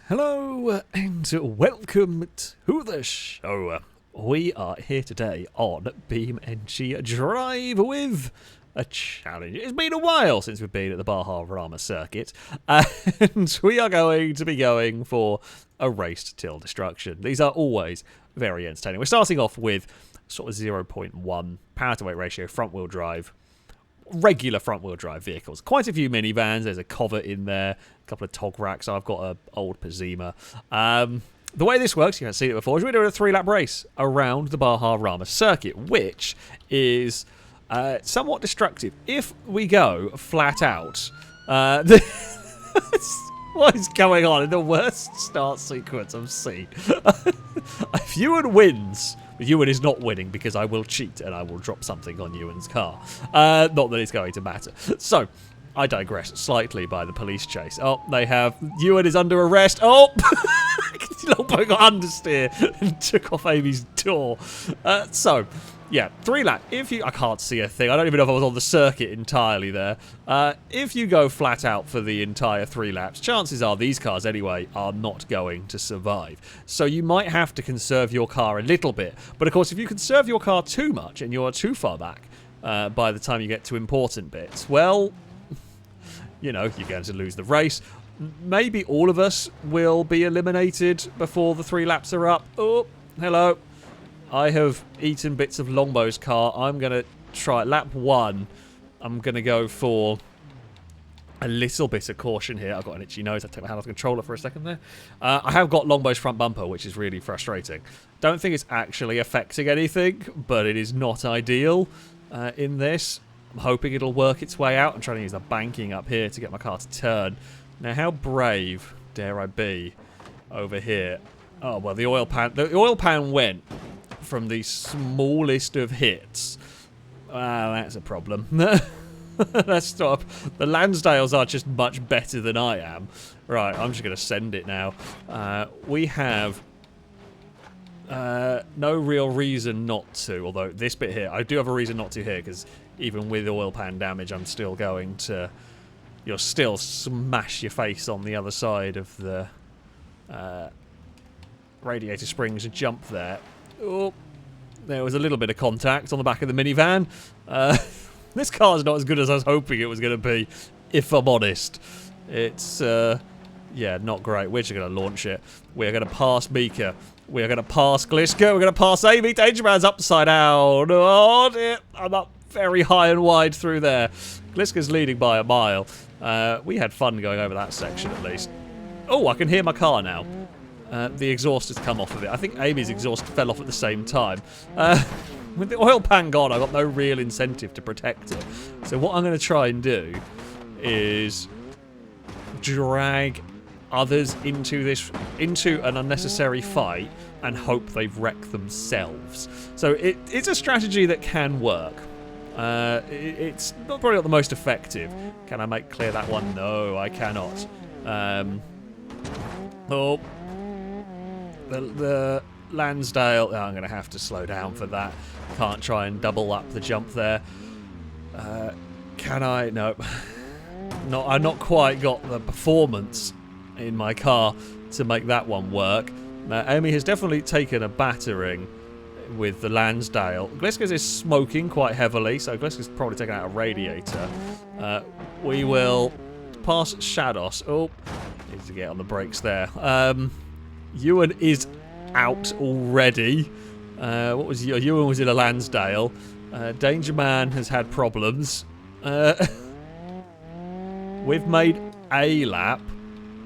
Hello and welcome to the show. We are here today on BeamNG Drive with a challenge. It's been a while since we've been at the Bajarama circuit, and we are going to be going for a race till destruction. These are always very entertaining. We're starting off with sort of 0.1 power to weight ratio front wheel drive. Regular front-wheel drive vehicles. Quite a few minivans. There's a Covet in there, a couple of Tog racks. I've got an old Pazima. The way this works, you haven't seen it before, is we're doing a 3-lap race around the Bajarama circuit, which is somewhat destructive. If we go flat out, what is going on in the worst start sequence I've seen? If Ewan wins, Ewan is not winning because I will cheat and I will drop something on Ewan's car. Not that it's going to matter. So, I digress slightly by the police chase. Oh, they have... Ewan is under arrest. Oh! Longbow got understeer and took off Amy's door. Yeah, 3-lap. I can't see a thing. I don't even know if I was on the circuit entirely there. If you go flat out for the entire 3 laps, chances are these cars anyway are not going to survive. So you might have to conserve your car a little bit. But of course, if you conserve your car too much and you're too far back by the time you get to important bits, well, you know, you're going to lose the race. Maybe all of us will be eliminated before the 3 laps are up. Oh, hello. I have eaten bits of Longbow's car. I'm going to try lap 1. I'm going to go for a little bit of caution here. I've got an itchy nose. I take my hand off the controller for a second there. I have got Longbow's front bumper, which is really frustrating. Don't think it's actually affecting anything, but it is not ideal in this. I'm hoping it'll work its way out. I'm trying to use the banking up here to get my car to turn. Now, how brave dare I be over here? Oh, well, the oil pan went from the smallest of hits. That's a problem. Let's stop. The Lansdales are just much better than I am. Right, I'm just going to send it now. We have no real reason not to, although this bit here, I do have a reason not to here, because even with oil pan damage, I'm still going to... You'll still smash your face on the other side of the radiator springs and jump there. Oh, there was a little bit of contact on the back of the minivan. This car's not as good as I was hoping it was going to be, if I'm honest. It's, yeah, not great. We're just going to launch it. We're going to pass Mika. We're going to pass Gliska. We're going to pass Amy. Danger Man's upside down. Oh, dear. I'm up very high and wide through there. Gliska's leading by a mile. We had fun going over that section, at least. Oh, I can hear my car now. The exhaust has come off of it. I think Amy's exhaust fell off at the same time. With the oil pan gone, I've got no real incentive to protect it. So what I'm going to try and do is drag others into an unnecessary fight and hope they've wrecked themselves. So it's a strategy that can work. It's not probably not the most effective. Can I make clear that one? No, I cannot. Oh. The Lansdale... Oh, I'm going to have to slow down for that. Can't try and double up the jump there. Can I? No. I've not quite got the performance in my car to make that one work. Amy has definitely taken a battering with the Lansdale. Gliska's is smoking quite heavily, so Gliska's probably taken out a radiator. We will pass Shadows. Oh, need to get on the brakes there. Ewan is out already. What was Ewan was in a Lansdale. Danger Man has had problems. We've made a lap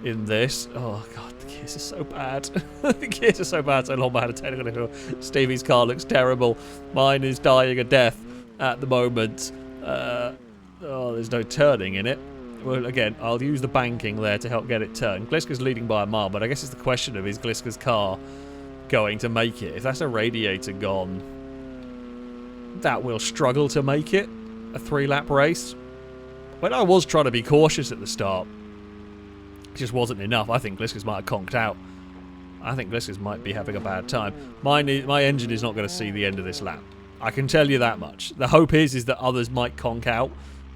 in this. Oh god, the gears are so bad. The gears are so bad. So long I had a technical issue. Stevie's car looks terrible. Mine is dying a death at the moment. Oh, there's no turning in it. Well, again, I'll use the banking there to help get it turned. Gliska's leading by a mile, but I guess it's the question of, is Gliska's car going to make it? If that's a radiator gone, that will struggle to make it a 3-lap race. When I was trying to be cautious at the start, it just wasn't enough. I think Gliska's might have conked out. I think Gliska's might be having a bad time. My engine is not going to see the end of this lap. I can tell you that much. The hope is that others might conk out.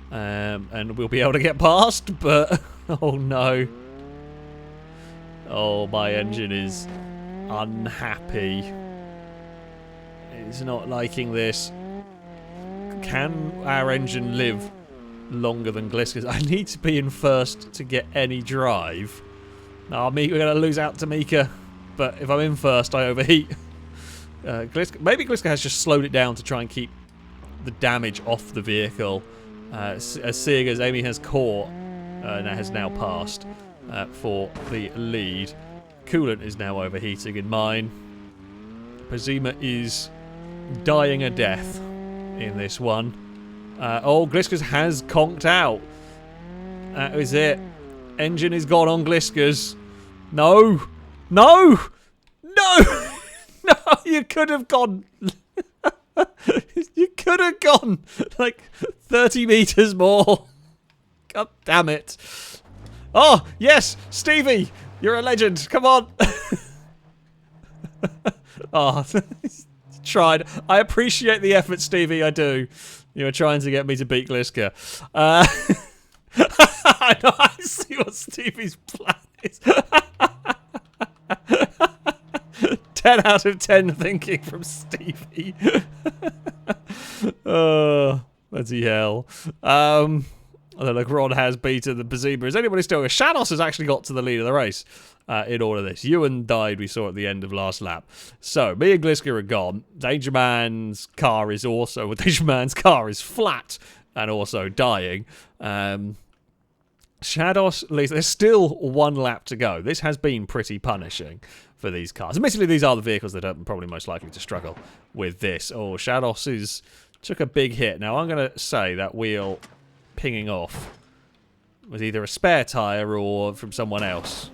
And we'll be able to get past, but oh no. Oh, my engine is unhappy. It's not liking this. Can our engine live longer than Gliska's? I need to be in first to get any drive. No, we're going to lose out to Mika. But if I'm in first, I overheat. Maybe Gliska has just slowed it down to try and keep the damage off the vehicle. Seeing as Amy has caught and has now passed for the lead. Coolant is now overheating in mine. Pazima is dying a death in this one. Oh, Gliska's has conked out. That was it. Engine is gone on Gliska's. No! No! No! No! You could have gone... You could have gone like 30 meters more. God damn it. Oh, yes! Stevie! You're a legend. Come on! Oh, tried. I appreciate the effort, Stevie. I do. You were trying to get me to beat Gliska. I know. I see what Stevie's plan is. 10 out of 10 thinking from Stevie. Oh, bloody hell. The Legron has beaten the Bazima. Is anybody still? Shadows has actually got to the lead of the race in all of this. Ewan died, we saw at the end of last lap. So, me and Gliska are gone. Danger Man's car is also... Danger Man's car is flat and also dying. Shadows, there's still one lap to go. This has been pretty punishing for these cars. Admittedly, these are the vehicles that are probably most likely to struggle with this. Oh, Shadows took a big hit. Now, I'm going to say that wheel pinging off was either a spare tyre or from someone else.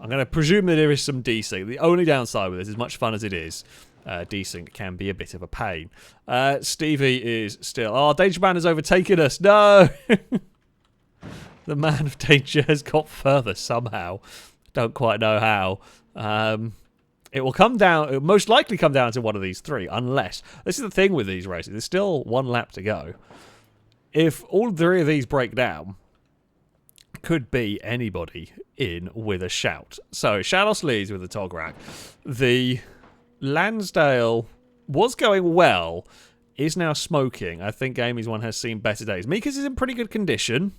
I'm going to presume that there is some desync. The only downside with this, as much fun as it is, desync can be a bit of a pain. Stevie is still... Oh, Danger Man has overtaken us. No! The man of danger has got further somehow. Don't quite know how. It will come down... It will most likely come down to one of these three, unless... This is the thing with these races. There's still one lap to go. If all three of these break down, could be anybody in with a shout. So, Shadows leads with the Tograk. The Lansdale was going well, is now smoking. I think Amy's one has seen better days. Mika's is in pretty good condition.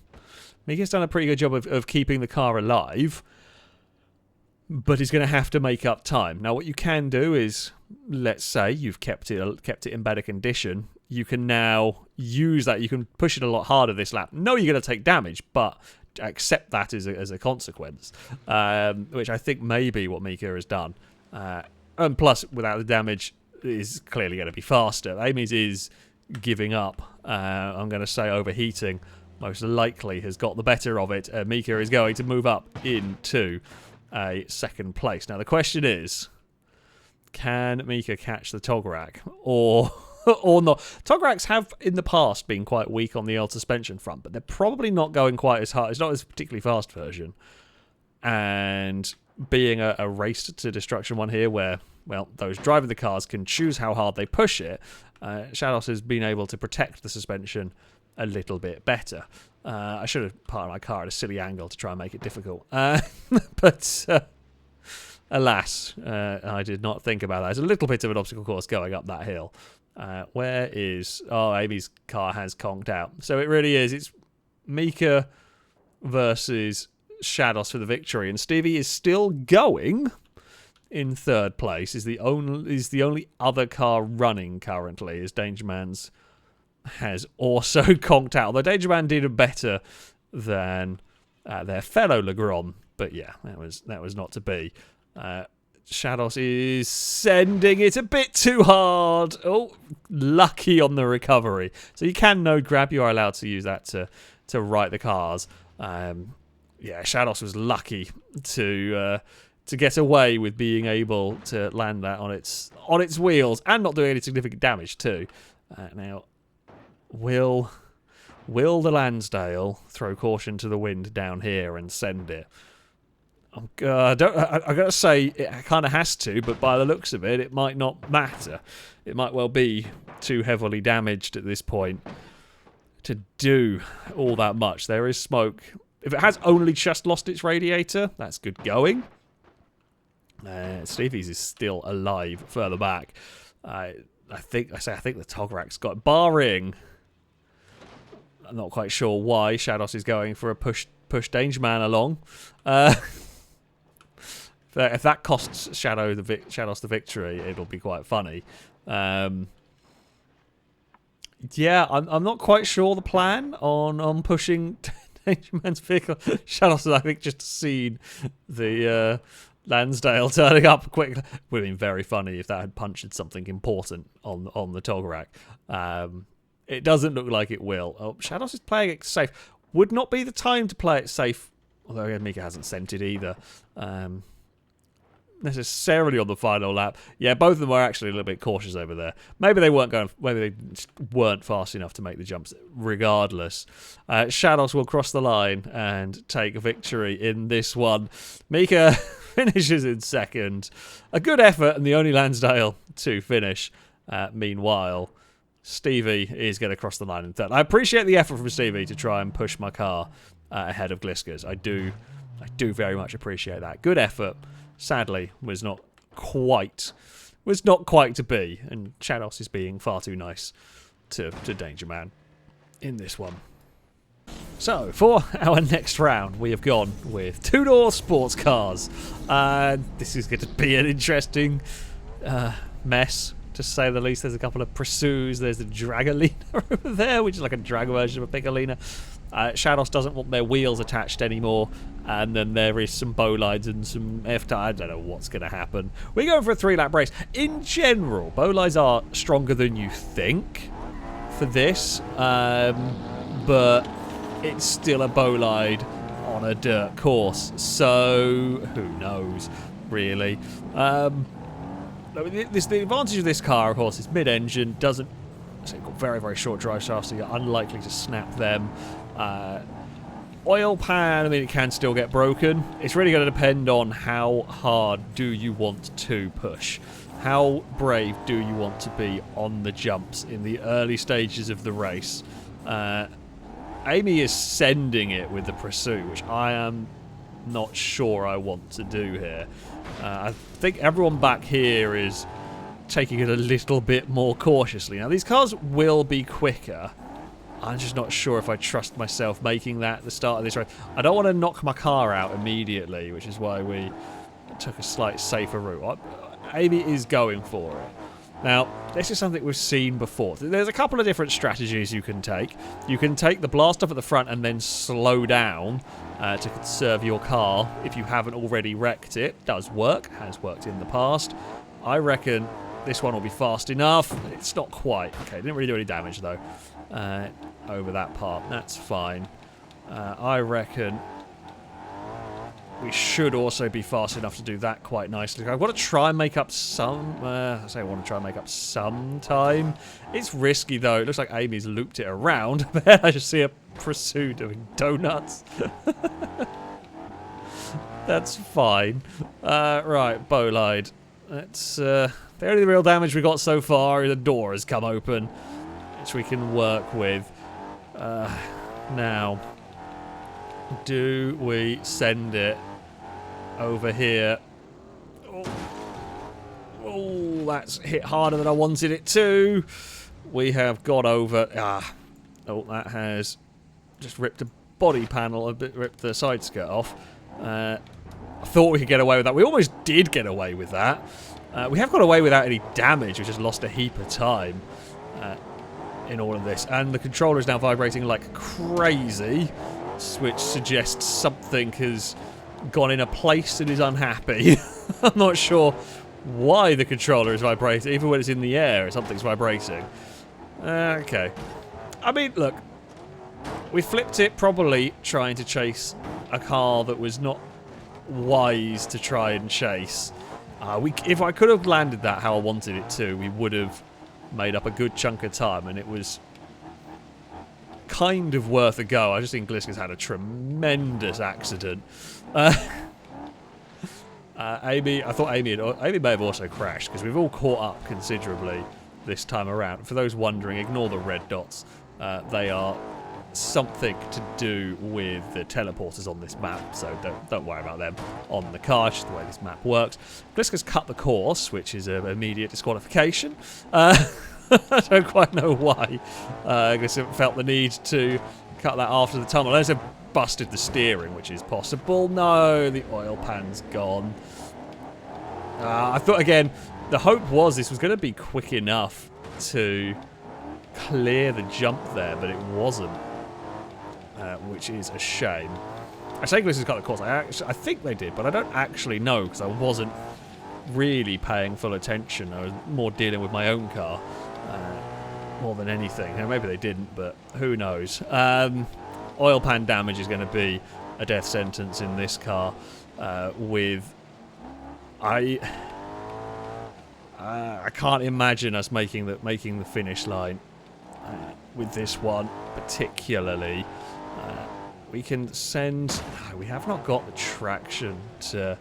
Mika's done a pretty good job of keeping the car alive, but he's going to have to make up time. Now, what you can do is, let's say you've kept it in better condition. You can now use that. You can push it a lot harder this lap. No, you're going to take damage, but accept that as a consequence, which I think may be what Mika has done. And plus, without the damage, is clearly going to be faster. Amy's is giving up. I'm going to say overheating. Most likely has got the better of it. Mika is going to move up into a second place. Now, the question is, can Mika catch the Tograk or not? Tograks have, in the past, been quite weak on the old suspension front, but they're probably not going quite as hard. It's not a particularly fast version. And being a race to destruction one here where, well, those driving the cars can choose how hard they push it, Shadows has been able to protect the suspension a little bit better. I should have parked my car at a silly angle to try and make it difficult. But alas, I did not think about that. There's a little bit of an obstacle course going up that hill. Where is... Oh, Amy's car has conked out. So it really is. It's Mika versus Shadows for the victory. And Stevie is still going in third place. Is the only other car running currently, as Danger Man's has also conked out. Although Danger Man did better than their fellow Legron. But yeah, that was not to be. Shadows is sending it a bit too hard. Oh, lucky on the recovery. So you can node grab. You are allowed to use that to right the cars. Yeah, Shadows was lucky to get away with being able to land that on its wheels and not doing any significant damage too. Now, will the Lansdale throw caution to the wind down here and send it? I gotta say it kind of has to, but by the looks of it, it might not matter. It might well be too heavily damaged at this point to do all that much. There is smoke If it has only just lost its radiator, that's good going. Stevie's is still alive further back. I think the Tograrak's got, barring, I'm not quite sure why Shadows is going for a push Danger Man along. If that costs Shadows the victory, it'll be quite funny. Yeah, I'm not quite sure the plan on pushing Danger Man's vehicle. Shadows, I think, just seen the Lansdale turning up quickly. Would have been very funny if that had punctured something important on the Togarak. It doesn't look like it will. Oh, Shadows is playing it safe. Would not be the time to play it safe, although Mika hasn't sent it either. Necessarily on the final lap. Yeah, both of them are actually a little bit cautious over there. Maybe they weren't fast enough to make the jumps. Regardless, Shadows will cross the line and take victory in this one. Mika finishes in second. A good effort and the only Lansdale to finish. Meanwhile, Stevie is going to cross the line in third. I appreciate the effort from Stevie to try and push my car ahead of Gliska's. I do very much appreciate that. Good effort. Sadly, was not quite to be, and Shadows is being far too nice to Danger Man in this one. So, for our next round, we have gone with two-door sports cars. This is going to be an interesting mess, to say the least. There's a couple of Pursues. There's a Dragolina over there, which is like a drag version of a Piccolina. Shadows doesn't want their wheels attached anymore. And then there is some bowlines and some I don't know what's going to happen. We're going for a 3-lap race. In general, bowlines are stronger than you think for this. But it's still a bowline on a dirt course. So, who knows, really. The advantage of this car, of course, is mid-engine. Doesn't... So you've got very, very short drive shafts, so you're unlikely to snap them. Oil pan, I mean, it can still get broken. It's really going to depend on how hard do you want to push. How brave do you want to be on the jumps in the early stages of the race? Amy is sending it with the Pursuit, which I am not sure I want to do here. I think everyone back here is taking it a little bit more cautiously. Now, these cars will be quicker. I'm just not sure if I trust myself making that at the start of this race. I don't want to knock my car out immediately, which is why we took a slight safer route. Amy is going for it. Now, this is something we've seen before. There's a couple of different strategies you can take. You can take the blast off at the front and then slow down to conserve your car if you haven't already wrecked it. Does work, has worked in the past. I reckon this one will be fast enough. It's not quite. Okay, didn't really do any damage though. Over that part. That's fine. I reckon we should also be fast enough to do that quite nicely. I've got to try and make up some... I say I want to try and make up some time. It's risky though. It looks like Amy's looped it around. I just see a Pursuit doing donuts. That's fine. Right, bowline. That's the only real damage we got so far. The door has come open, which we can work with. Now, do we send it over here? Oh, that's hit harder than I wanted it to. We have got over... Oh, that has just ripped a body panel, ripped the side skirt off. I thought we could get away with that. We almost did get away with that. We have got away without any damage. We just lost a heap of time in all of this. And the controller is now vibrating like crazy, which suggests something has gone in a place and is unhappy. I'm not sure why the controller is vibrating. Even when it's in the air, something's vibrating. Okay. I mean, look. We flipped it probably trying to chase a car that was not wise to try and chase. If I could have landed that how I wanted it to, we would have made up a good chunk of time, and it was kind of worth a go. I just think Gliska's had a tremendous accident. Amy, I thought Amy may have also crashed, because we've all caught up considerably this time around. For those wondering, ignore the red dots. They are something to do with the teleporters on this map, so don't worry about them on the car. It's just the way this map works. Gliska's cut the course, which is an immediate disqualification. I don't quite know why. I guess it felt the need to cut that after the tunnel. Unless it busted the steering, which is possible. No, the oil pan's gone. I thought, again, the hope was this was going to be quick enough to clear the jump there, but it wasn't, which is a shame. I say Gliska's cut the course. I think they did, but I don't actually know because I wasn't really paying full attention. I was more dealing with my own car more than anything. Maybe they didn't, but who knows. Oil pan damage is going to be a death sentence in this car. I can't imagine us making the finish line with this one particularly. We can send. No, we have not got the traction to.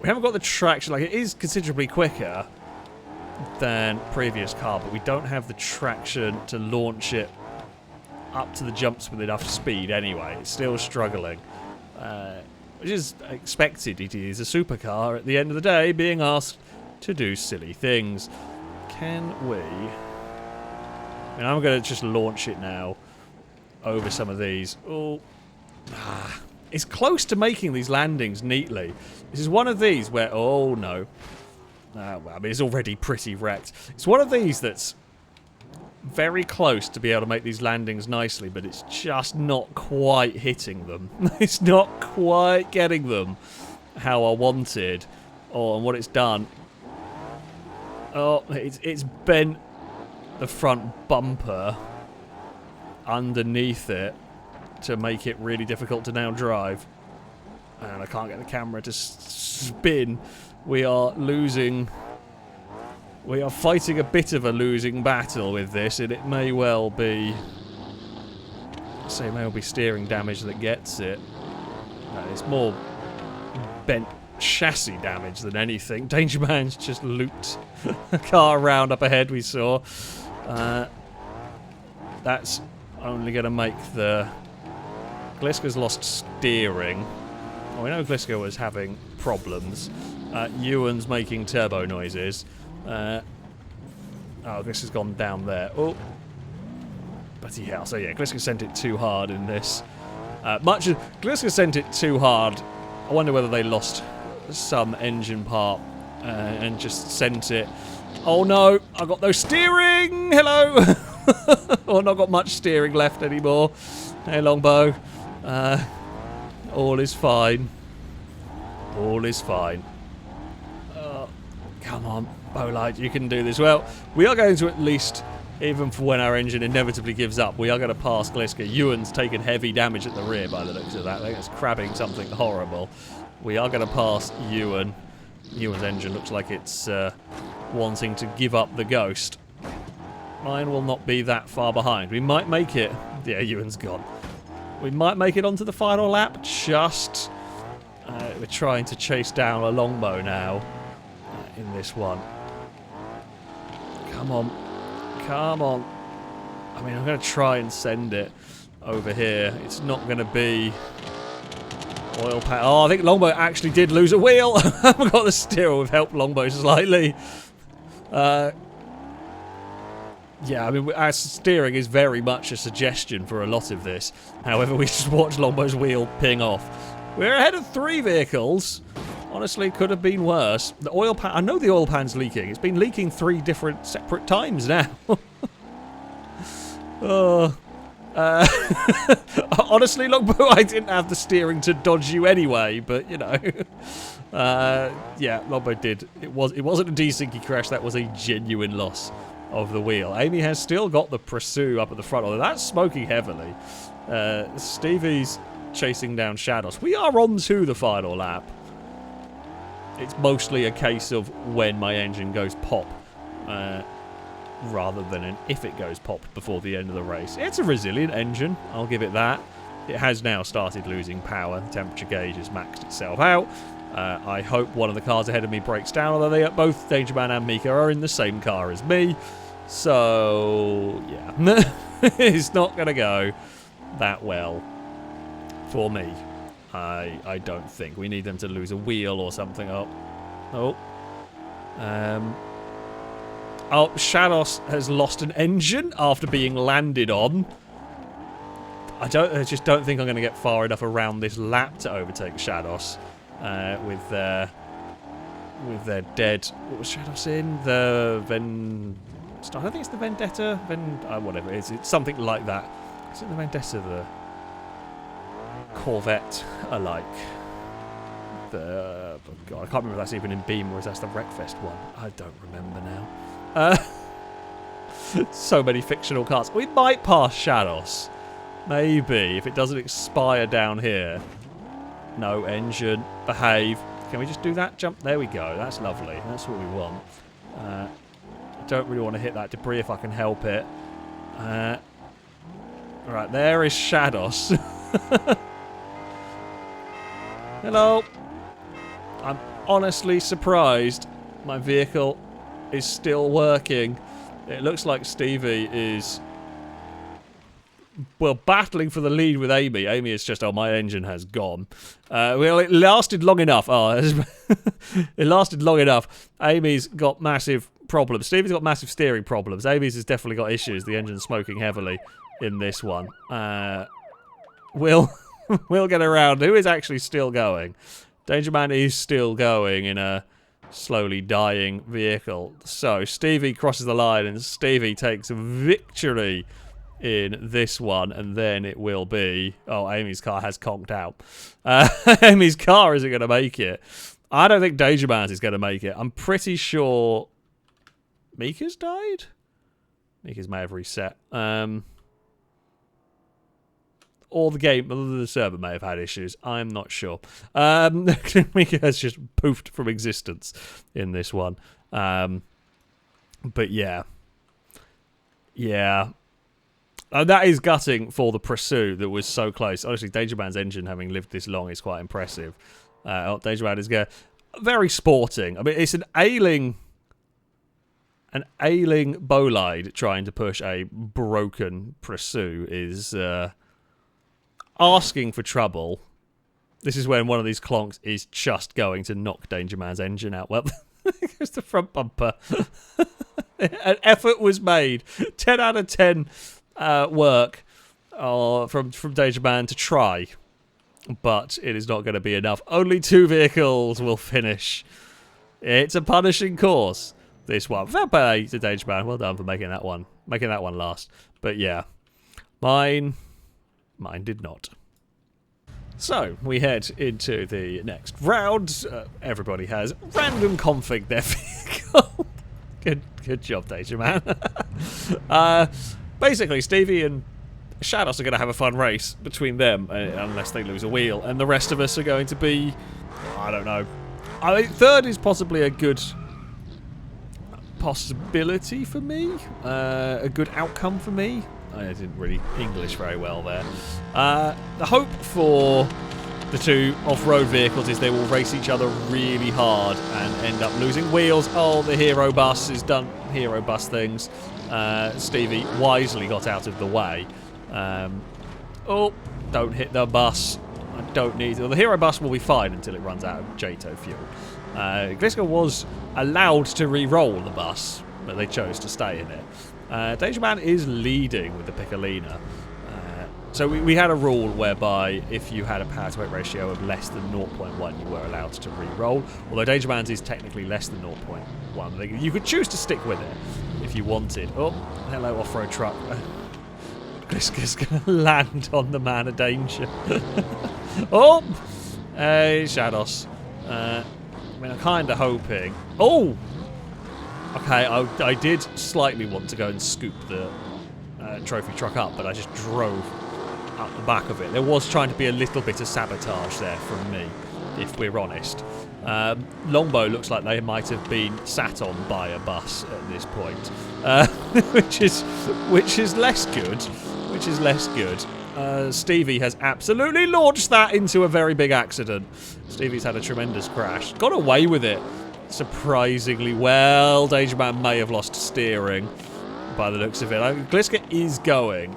We haven't got the traction. Like, it is considerably quicker than previous car, but we don't have the traction to launch it up to the jumps with enough speed. Anyway, it's still struggling. Which is expected. It is a supercar at the end of the day being asked to do silly things. Can we... I mean, I'm going to just launch it now over some of these. Oh, it's close to making these landings neatly. This is one of these where... Oh, no. Well, I mean, it's already pretty wrecked. It's one of these that's very close to be able to make these landings nicely, but it's just not quite hitting them. It's not quite getting them how I wanted. Oh, and what it's done... Oh, it's bent the front bumper underneath it to make it really difficult to now drive. And I can't get the camera to spin. We are losing... We are fighting a bit of a losing battle with this, and it may well be... I say it may well be steering damage that gets it. No, it's more bent chassis damage than anything. Danger Man's just looped a car around up ahead, we saw. That's only going to make the... Gliska's lost steering. Oh, we know Gliska was having problems. Ewan's making turbo noises. Oh, Gliska's gone down there. Oh. Bloody hell. So yeah, Gliska sent it too hard in this. Much as Gliska sent it too hard, I wonder whether they lost some engine part and just sent it. Oh no, I've got no steering! Hello! Or not got much steering left anymore. Hey, Longbow. All is fine. All is fine. Come on, Bowlight, you can do this. Well, we are going to at least, even for when our engine inevitably gives up, we are going to pass Gliska. Ewan's taken heavy damage at the rear by the looks of that. I think it's crabbing something horrible. We are going to pass Ewan. Ewan's engine looks like it's wanting to give up the ghost. Mine will not be that far behind. We might make it. Yeah, Ewan's gone. We might make it onto the final lap. Just... we're trying to chase down a Longbow now. In this one. Come on. Come on. I mean, I'm going to try and send it over here. It's not going to be oil pan. Oh, I think Longbow actually did lose a wheel. I haven't got the steer. We've helped Longbow slightly. Yeah, I mean, our steering is very much a suggestion for a lot of this. However, we just watched Longbow's wheel ping off. We're ahead of 3 vehicles. Honestly, could have been worse. The oil pan... I know the oil pan's leaking. It's been leaking 3 different separate times now. Honestly, Longbow, I didn't have the steering to dodge you anyway, but, you know. Yeah, Longbow did. It wasn't a desinky crash. That was a genuine loss of the wheel. Amy has still got the Pursue up at the front, although that's smoking heavily. Stevie's chasing down Shadows. We are on to the final lap. It's mostly a case of when my engine goes pop, rather than an if it goes pop before the end of the race. It's a resilient engine, I'll give it that. It has now started losing power. The temperature gauge has maxed itself out. I hope one of the cars ahead of me breaks down, although they both Danger Man and Mika are in the same car as me. So, yeah. is not going to go that well for me. I don't think. We need them to lose a wheel or something. Oh, Shadows has lost an engine after being landed on. I just don't think I'm going to get far enough around this lap to overtake Shadows with their dead. What was Shadows in? The I don't think it's the Vendetta. Whatever it is. It's something like that. Is it the Vendetta? The Corvette alike. Oh God, I can't remember if that's even in Beam or if that's the Wreckfest one. I don't remember now. So many fictional cars. We might pass Shadows. Maybe, if it doesn't expire down here. No, engine, behave. Can we just do that jump? There we go. That's lovely. That's what we want. I don't really want to hit that debris if I can help it. Right, there is Shadows. Hello. I'm honestly surprised my vehicle is still working. It looks like Stevie is, well, battling for the lead with Amy. Amy is just, oh, my engine has gone. Well, it lasted long enough. It lasted long enough. Amy's got massive problems. Stevie's got massive steering problems. Amy's has definitely got issues. The engine's smoking heavily in this one. We'll get around. Who is actually still going? Danger Man is still going in a slowly dying vehicle. So Stevie crosses the line and Stevie takes victory in this one, and then it will be... Oh, Amy's car has conked out. Amy's car isn't going to make it. I don't think Danger Man's is going to make it. I'm pretty sure Mika's died? Mika's may have reset. Or the game, the server may have had issues. I'm not sure. Mika has just poofed from existence in this one. But yeah. Yeah. That is gutting for the pursuit that was so close. Honestly, Danger Man's engine having lived this long is quite impressive. Danger Man is very sporting. I mean, it's an ailing bolide trying to push a broken pursuit is asking for trouble. This is when one of these clonks is just going to knock Danger Man's engine out. Well, there's the front bumper. An effort was made. 10 out of 10 work from Danger Man to try. But it is not going to be enough. Only 2 vehicles will finish. It's a punishing course, this one. Fair play to Danger Man. Well done for making that one last. But yeah, mine did not. So, we head into the next round. Everybody has random config their vehicle. Good job, Danger Man. Basically, Stevie and Shadows are going to have a fun race between them, unless they lose a wheel. And the rest of us are going to be, I don't know. I think third is possibly a good possibility for me. A good outcome for me. I didn't really English very well there. The hope for the 2 off-road vehicles is they will race each other really hard and end up losing wheels. Oh, the hero bus has done hero bus things. Stevie wisely got out of the way. Oh, don't hit the bus. I don't need to. Well, the hero bus will be fine until it runs out of JATO fuel. Gliska was allowed to re-roll the bus, but they chose to stay in it. Danger Man is leading with the Piccolina. So we had a rule whereby if you had a power-to-weight ratio of less than 0.1, you were allowed to re-roll. Although Danger Man's is technically less than 0.1. You could choose to stick with it if you wanted. Oh, hello, off-road truck. Gliska's going to land on the man of danger. Oh! Hey, Shadows. I mean, I'm kind of hoping... Oh! Okay, I did slightly want to go and scoop the trophy truck up, but I just drove up the back of it. There was trying to be a little bit of sabotage there from me, if we're honest. Longbow looks like they might have been sat on by a bus at this point, which is less good. Which is less good. Stevie has absolutely launched that into a very big accident. Stevie's had a tremendous crash. Got away with it surprisingly well. Danger Man may have lost steering, by the looks of it. Gliska is going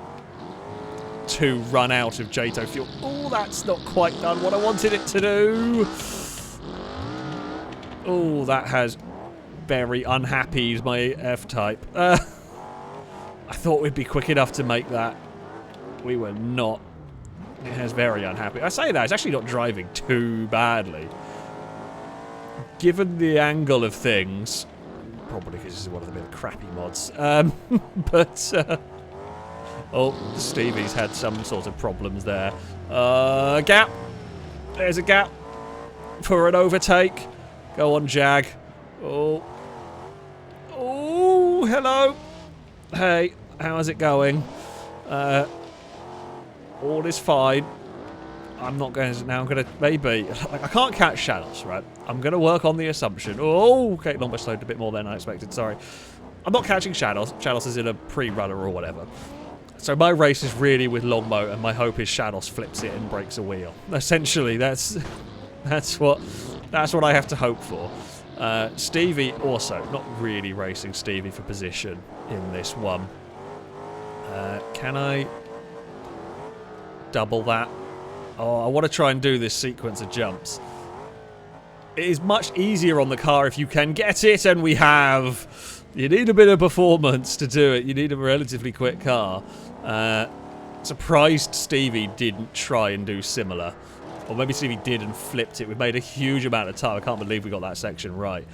to run out of Jato fuel. Oh, that's not quite done what I wanted it to do. Oh, that has very unhappyed my F-Type. I thought we'd be quick enough to make that. We were not. It has very unhappy. I say that, it's actually not driving too badly. Given the angle of things, probably because this is one of the bit crappy mods, oh, Stevie's had some sort of problems there. Gap. There's a gap for an overtake. Go on, Jag. Oh. Oh, hello. Hey, how's it going? All is fine. I'm not going to... Now I'm going to... Maybe... Like, I can't catch Shadows, right? I'm going to work on the assumption... Oh, okay. Longbow slowed a bit more than I expected. Sorry. I'm not catching Shadows. Shadows is in a pre-runner or whatever. So my race is really with Longbow, and my hope is Shadows flips it and breaks a wheel. Essentially, that's what I have to hope for. Stevie also... Not really racing Stevie for position in this one. Can I... double that? Oh, I want to try and do this sequence of jumps. It is much easier on the car if you can get it, and we have. You need a bit of performance to do it. You need a relatively quick car. Surprised Stevie didn't try and do similar. Or maybe Stevie did and flipped it. We've made a huge amount of time. I can't believe we got that section right.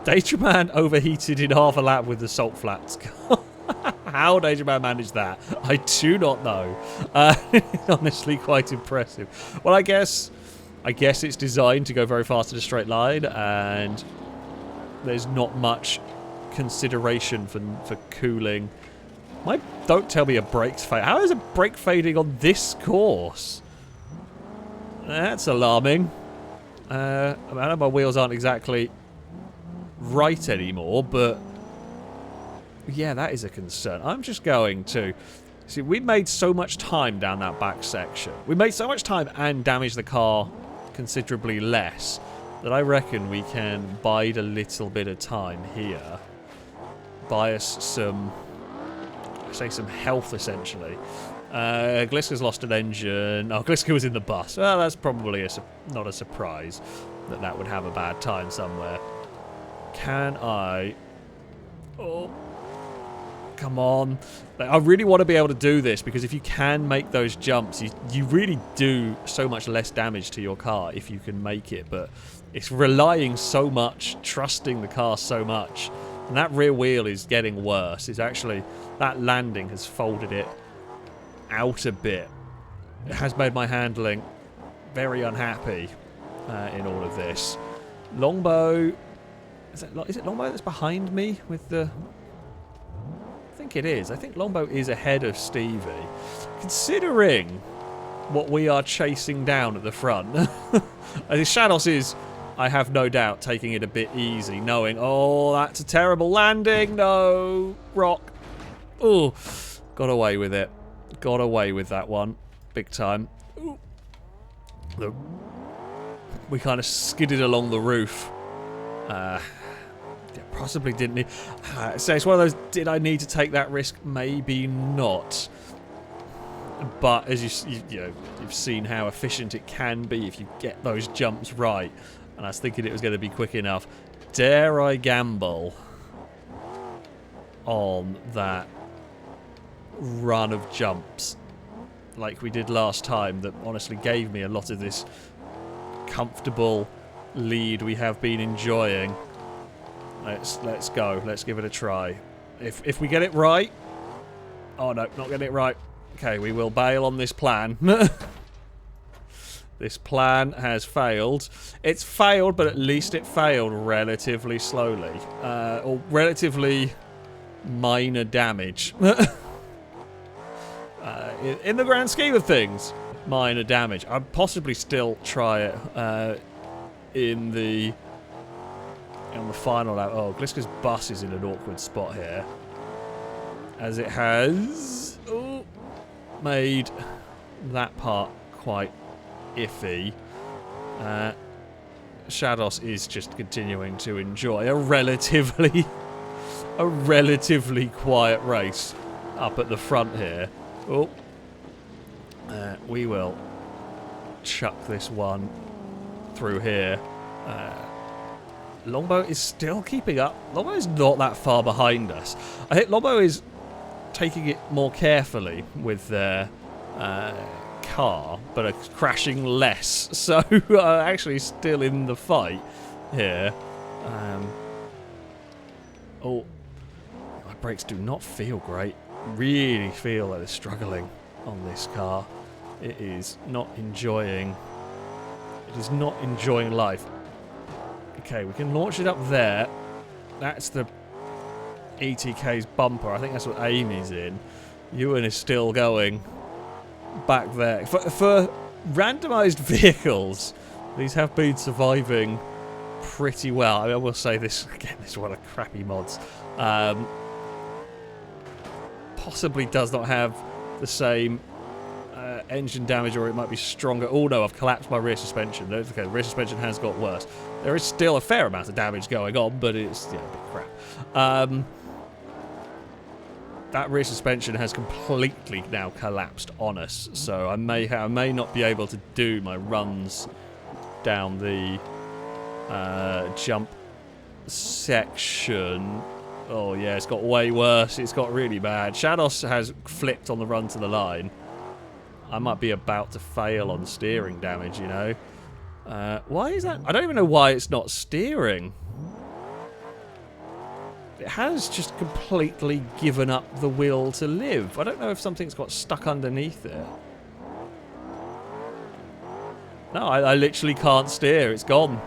Danger Man overheated in half a lap with the salt flats. How Danger Man managed that, I do not know. It's honestly quite impressive. Well, I guess it's designed to go very fast in a straight line, and there's not much consideration for cooling. Don't tell me a brake's fading. How is a brake fading on this course? That's alarming. I know my wheels aren't exactly right anymore, but yeah, that is a concern. I'm just going to... See, we made so much time down that back section. We made so much time and damaged the car considerably less that I reckon we can bide a little bit of time here. Buy us some... I say some health, essentially. Gliska's lost an engine. Oh, Gliska was in the bus. Well, that's probably not a surprise that would have a bad time somewhere. Can I... Oh... Come on. I really want to be able to do this, because if you can make those jumps, you really do so much less damage to your car if you can make it, but it's relying so much, trusting the car so much, and that rear wheel is getting worse. It's actually, that landing has folded it out a bit. It has made my handling very unhappy in all of this. Longbow, is it Longbow that's behind me with the... I think it is. I think Longbow is ahead of Stevie. Considering what we are chasing down at the front. I think Shadows is, I have no doubt, taking it a bit easy, knowing, oh, that's a terrible landing. No, rock. Oh, got away with it. Got away with that one. Big time. Ooh. We kind of skidded along the roof. Possibly didn't need... So it's one of those, did I need to take that risk? Maybe not. But as you've seen how efficient it can be if you get those jumps right. And I was thinking it was going to be quick enough. Dare I gamble on that run of jumps like we did last time that honestly gave me a lot of this comfortable lead we have been enjoying. Let's go. Let's give it a try. If we get it right... Oh, no, not getting it right. Okay, we will bail on this plan. This plan has failed. It's failed, but at least it failed relatively slowly. Or relatively minor damage. In the grand scheme of things, minor damage. I'd possibly still try it on the final lap. Oh, Gliska's bus is in an awkward spot here, as it has made that part quite iffy. Shadows is just continuing to enjoy a relatively quiet race up at the front here. Oh, we will chuck this one through here. Longbow is still keeping up. Longbow is not that far behind us. I think Longbow is taking it more carefully with their car, but are crashing less. So actually still in the fight here. Oh, my brakes do not feel great. Really feel that they're struggling on this car. It is not enjoying. It is not enjoying life. Okay, we can launch it up there. That's the ETK's bumper. I think that's what Amy's in. Ewan is still going back there. For randomized vehicles, these have been surviving pretty well. I mean, I will say this again. This is one of crappy mods. Possibly does not have the same engine damage, or it might be stronger. Oh no, I've collapsed my rear suspension. Okay, the rear suspension has got worse. There is still a fair amount of damage going on, but it's a bit crap. That rear suspension has completely now collapsed on us, so I may not be able to do my runs down the jump section. Oh yeah, it's got way worse. It's got really bad. Shadows has flipped on the run to the line. I might be about to fail on steering damage, you know. Why is that? I don't even know why it's not steering. It has just completely given up the will to live. I don't know if something's got stuck underneath it. No, I literally can't steer. It's gone.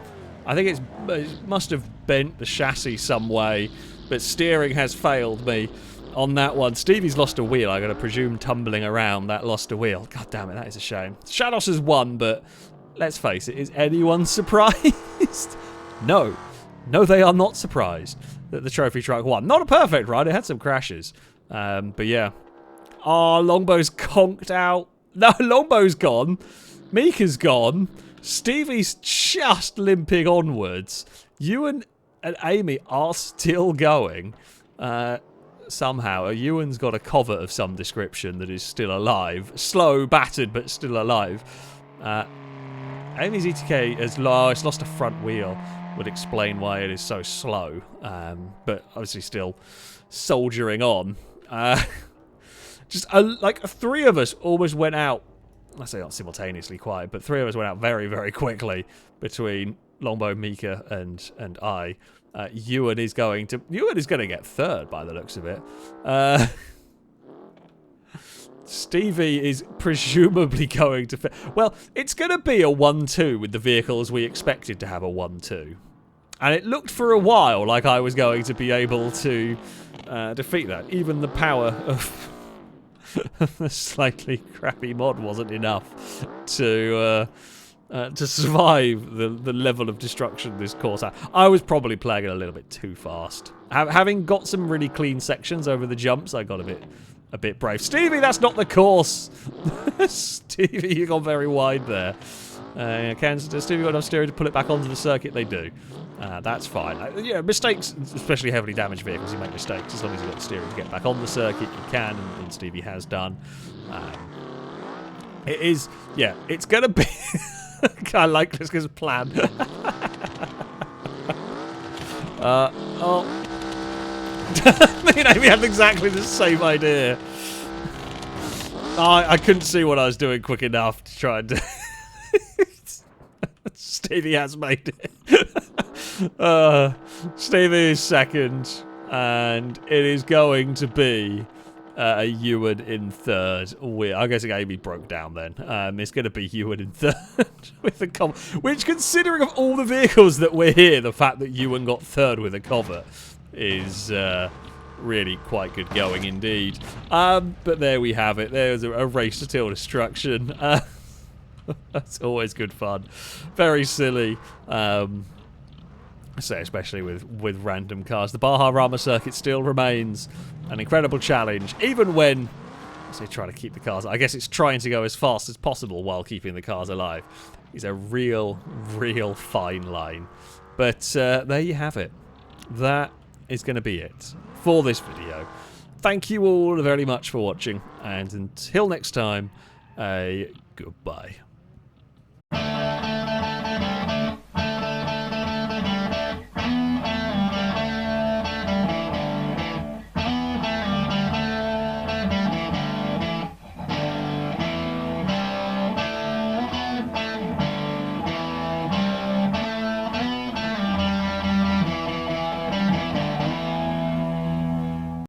I think it must have bent the chassis some way, but steering has failed me on that one. Stevie's lost a wheel. I'm going to presume tumbling around that lost a wheel. God damn it, that is a shame. Shadows has won, but let's face it, is anyone surprised? No. No, they are not surprised that the trophy truck won. Not a perfect run. It had some crashes. But yeah. Oh, Longbow's conked out. No, Longbow's gone. Mika's gone. Stevie's just limping onwards. Ewan and Amy are still going. Somehow. Ewan's got a covert of some description that is still alive. Slow, battered, but still alive. Amy's ETK has lost a front wheel. Would explain why it is so slow. But obviously still soldiering on. Just like three of us almost went out. I say not simultaneously quite, but three of us went out very, very quickly between Longbow, Mika, and I. Ewan is going to get third by the looks of it. Stevie is presumably going to... Well, it's going to be a 1-2 with the vehicles we expected to have a 1-2. And it looked for a while like I was going to be able to defeat that. Even the power of the slightly crappy mod wasn't enough to survive the level of destruction this course had. I was probably playing it a little bit too fast. Having got some really clean sections over the jumps, I got a bit brave. Stevie, that's not the course. Stevie, you got very wide there. Does Stevie got enough steering to pull it back onto the circuit? They do. That's fine. Yeah, mistakes, especially heavily damaged vehicles, you make mistakes. As long as you've got the steering to get back on the circuit, you can, and Stevie has done. It is, yeah, it's going to be... I like this as a plan. Me and Amy had exactly the same idea. I couldn't see what I was doing quick enough to try and do. Stevie has made it. Stevie is second, and it is going to be a Ewan in third. I'm guessing Amy broke down then. It's going to be Ewan in third with a cover. Which, considering of all the vehicles that we're here, the fact that Ewan got third with a cover is really quite good going indeed. But there we have it. There's a race to till destruction. That's always good fun. Very silly. Say especially with random cars. The Bajarama circuit still remains an incredible challenge, even when I say trying to keep the cars. I guess it's trying to go as fast as possible while keeping the cars alive. is a real, real fine line. But there you have it. That is going to be it for this video. Thank you all very much for watching, and until next time, goodbye.